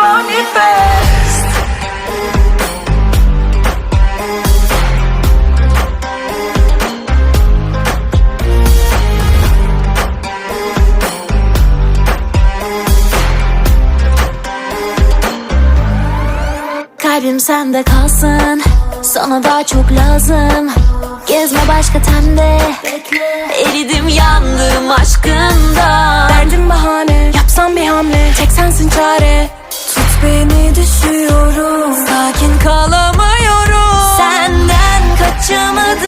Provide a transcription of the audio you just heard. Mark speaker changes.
Speaker 1: manifest.
Speaker 2: Kalbim sende kalsın, sana daha çok lazım. Gezme başka tende, eridim yandım aşkından.